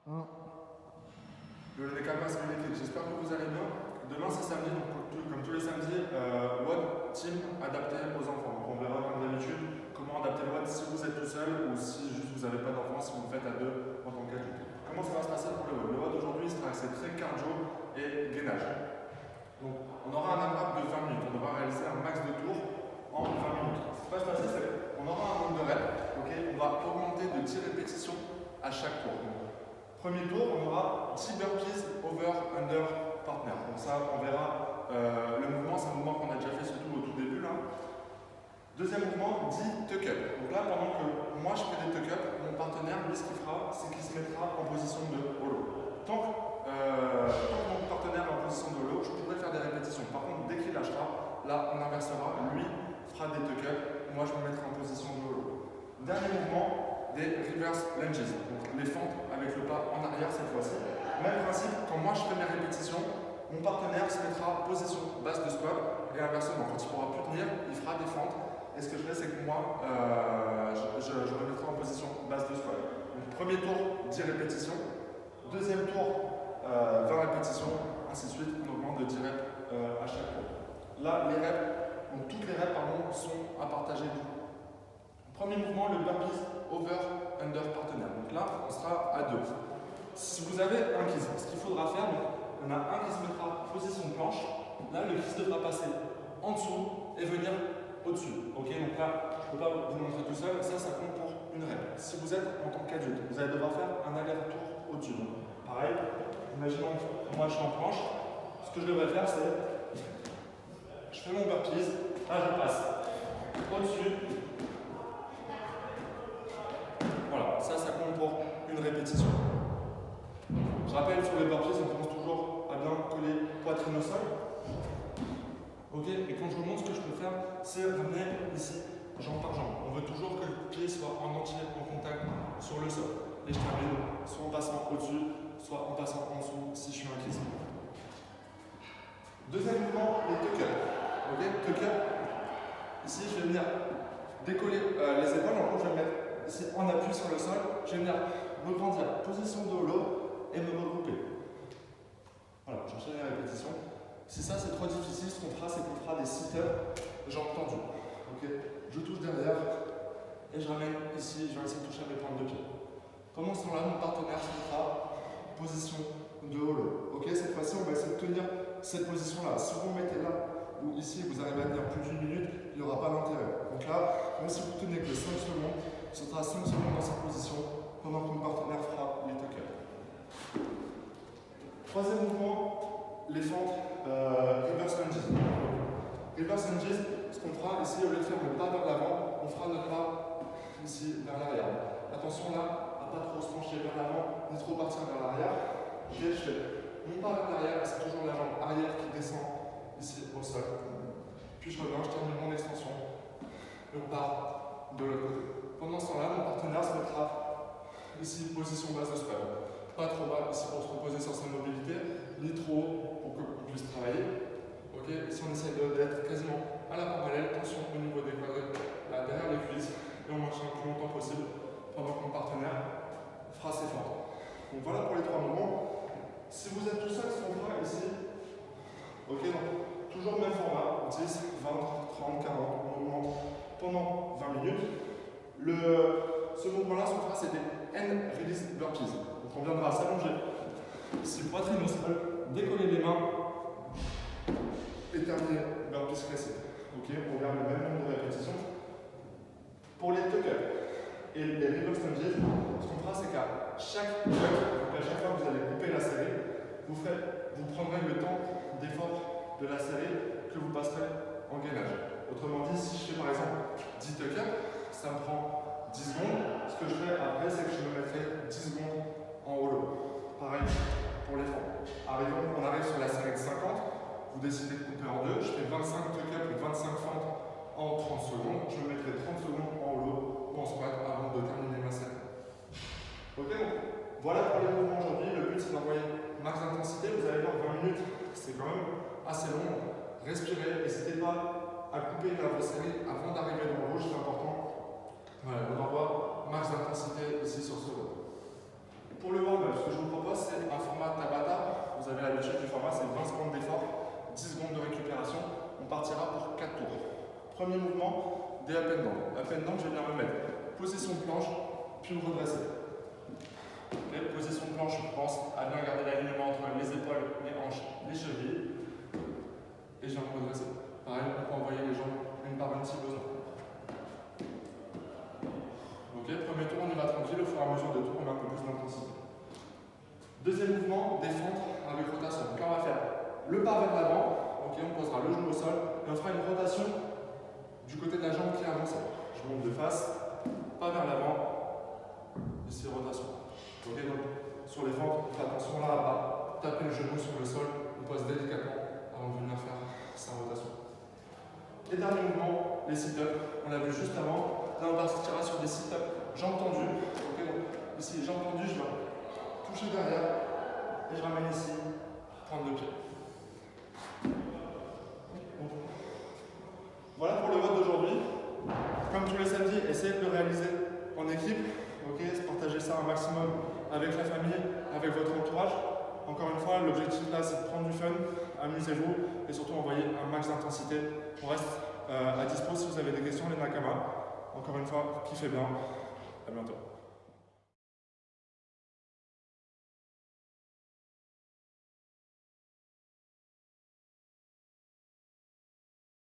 1. Le Décalage Community, j'espère que vous allez bien. Demain c'est samedi, donc comme tous les samedis, WOD Team adapté aux enfants. Donc on verra comme d'habitude comment adapter le WOD si vous êtes tout seul ou si juste vous n'avez pas d'enfants, si vous le faites à deux en tant qu'adulte. Comment ça va se passer pour le WOD? Le WOD aujourd'hui sera axé très cardio et gainage. Donc on aura un AMRAP de 20 minutes, on devra réaliser un max de tours en 20 minutes. Ce qui va se passer, c'est qu'on aura un nombre de reps, okay, on va augmenter de 10 répétitions à chaque tour. Donc, premier tour, on aura 10 burpees over, under, partner. Donc ça, on verra le mouvement, c'est un mouvement qu'on a déjà fait surtout au tout début là. Deuxième mouvement, 10 tuck-up. Donc là, pendant que moi je fais des tuck-up, mon partenaire, lui, ce qu'il fera, c'est qu'il se mettra en position de hollow. Tant que mon partenaire est en position de hollow, je pourrai faire des répétitions. Par contre, dès qu'il lâchera, là, on inversera. Lui fera des tuck-up, moi je me mettrai en position de hollow. Dernier mouvement, des reverse lunges. Donc les fentes avec le pas en arrière cette fois-ci. Même principe, quand moi je fais mes répétitions, mon partenaire se mettra en position basse de squat et inversement. Quand il ne pourra plus tenir, il fera des fentes. Et ce que je fais, c'est que moi, je me mettrai en position basse de squat. Donc, premier tour, 10 répétitions. Deuxième tour, 20 répétitions. Ainsi de suite, on augmente de 10 reps à chaque tour. Là, les reps, donc toutes les reps pardon, sont à partager du coup. Premier mouvement, le burpees over, under, partenaire. Donc là, on sera à deux. Si vous avez un kiss, ce qu'il faudra faire, donc, on a un qui se mettra en position planche. Là, le kiss devra passer en dessous et venir au-dessus. Ok, donc là, je ne peux pas vous montrer tout seul. Ça compte pour une rep. Si vous êtes en tant qu'adulte, vous allez devoir faire un aller-retour au-dessus. Donc, pareil, imaginons que moi je suis en planche. Ce que je devrais faire, c'est je fais mon burpees. Là, je passe au-dessus. Voilà, ça compte pour une répétition. Je rappelle, sur les burpees, on pense toujours à bien coller poitrine au sol. Ok, et quand je vous montre, ce que je peux faire, c'est ramener ici, jambe par jambe. On veut toujours que le pied soit en entier en contact sur le sol. Et je termine soit en passant au-dessus, soit en passant en dessous si je suis un kiss. Deuxième mouvement, les tuck-up. Ok, tuck-up. Ici, je vais venir décoller les épaules. En gros, je vais me mettre ici en appui sur le sol. Je vais venir me grandir, position de hollow et me regrouper. Voilà, j'enchaîne les répétitions. Si ça c'est trop difficile, ce qu'on fera, c'est qu'on fera des sit-ups jambes tendues. Okay, je touche derrière et je ramène ici, je vais essayer de toucher à mes pointes de pied. Pendant ce temps-là, mon partenaire se mettra en position de hollow. Okay, cette fois-ci, on va essayer de tenir cette position-là. Si vous mettez là ou ici, vous arrivez à tenir plus d'une minute, il n'y aura pas d'intérêt. Donc là, même si vous tenez que 5 secondes, ce sera 5 secondes dans cette position pendant que mon partenaire fera les tuck-ups. Troisième mouvement, les fentes reverse lunges. Reverse lunges, ce qu'on fera ici, au lieu de faire le pas vers l'avant, on fera notre pas ici vers l'arrière. Attention là, à pas trop se pencher vers l'avant, ni trop partir vers l'arrière. Ok, je fais mon pas vers l'arrière, c'est toujours la jambe arrière qui descend ici au sol. Puis je reviens, je termine mon extension. Et on part de l'autre côté. Pendant ce temps-là, mon partenaire se mettra ici, position basse de squat. Pas trop bas ici pour se reposer sur sa mobilité, ni trop haut pour qu'on puisse travailler. Ok, ici on essaie d'être quasiment à la parallèle, tension au niveau des quadriceps, derrière les cuisses, et on marche le plus longtemps possible pendant que mon partenaire fera ses fentes. Donc voilà pour les trois mouvements. Si vous êtes tout seul, ce qu'on fera ici, ok, donc toujours le même format, 10, 20, 30, 40, on augmente pendant 20 minutes. Ce mouvement-là, ce qu'on fera, c'est des end release burpees. Donc on viendra s'allonger ici, poitrine au sol, décoller les mains et terminer burpees classique. Ok, on garde le même nombre de répétitions. Pour les tuck-up et les reverse lunges, ce qu'on fera, c'est qu'à chaque tuck, donc à chaque fois que vous allez couper la série, vous prendrez le temps d'effort de la série que vous passerez en gainage. Autrement dit, si je fais par exemple 10 tuck-up, ça me prend 10 secondes. Ce que je fais après, c'est que je me mettrai 10 secondes en hollow. Pareil pour les fentes. On arrive sur la série de 50, vous décidez de couper en deux. Je fais 25 tuck-up et 25 fentes en 30 secondes. Je me mettrai 30 secondes en hollow ou en squat avant de terminer ma série. Ok, donc voilà pour les mouvements aujourd'hui. Le but c'est d'envoyer max d'intensité. Vous allez voir 20 minutes, c'est quand même assez long. Respirez, n'hésitez pas à couper vos séries avant d'arriver dans le rouge, c'est important. Voilà, on envoie max d'intensité ici sur ce lot. Pour le warm-up, ce que je vous propose, c'est un format Tabata. Vous avez l'habitude du format, c'est 20 secondes d'effort, 10 secondes de récupération. On partira pour 4 tours. Premier mouvement, des up and down. Up and down, je vais venir me mettre position planche, puis me redresser. Okay, position planche, je pense à bien garder l'alignement entre les épaules, les hanches, les chevilles. Et je viens me redresser. Pareil, on peut envoyer les jambes une par une si besoin. Ok, premier tour, on y va tranquille, au fur et à mesure de tours, on met un peu plus d'intensité. Deuxième mouvement, défendre avec rotation. Donc là, on va faire le pas vers l'avant, ok, on posera le genou au sol, et on fera une rotation du côté de la jambe qui est avancée. Je monte de face, pas vers l'avant, ici rotation. Ok, donc sur les fentes, on fait attention là à bas, taper le genou sur le sol, on pose délicatement avant de venir faire sa rotation. Et dernier mouvement, les sit-ups, on l'a vu juste avant. Là, on partira sur des sit-ups, jambes tendues. Okay, donc ici, jambes tendues, je vais toucher derrière et je ramène ici, prendre le pied. Voilà pour le vote d'aujourd'hui. Comme tous les samedis, essayez de le réaliser en équipe. Okay, partagez ça un maximum avec la famille, avec votre entourage. Encore une fois, l'objectif là, c'est de prendre du fun, amusez-vous et surtout envoyer un max d'intensité. On reste à dispo si vous avez des questions, les Nakama. Encore une fois, kiffez bien. À bientôt.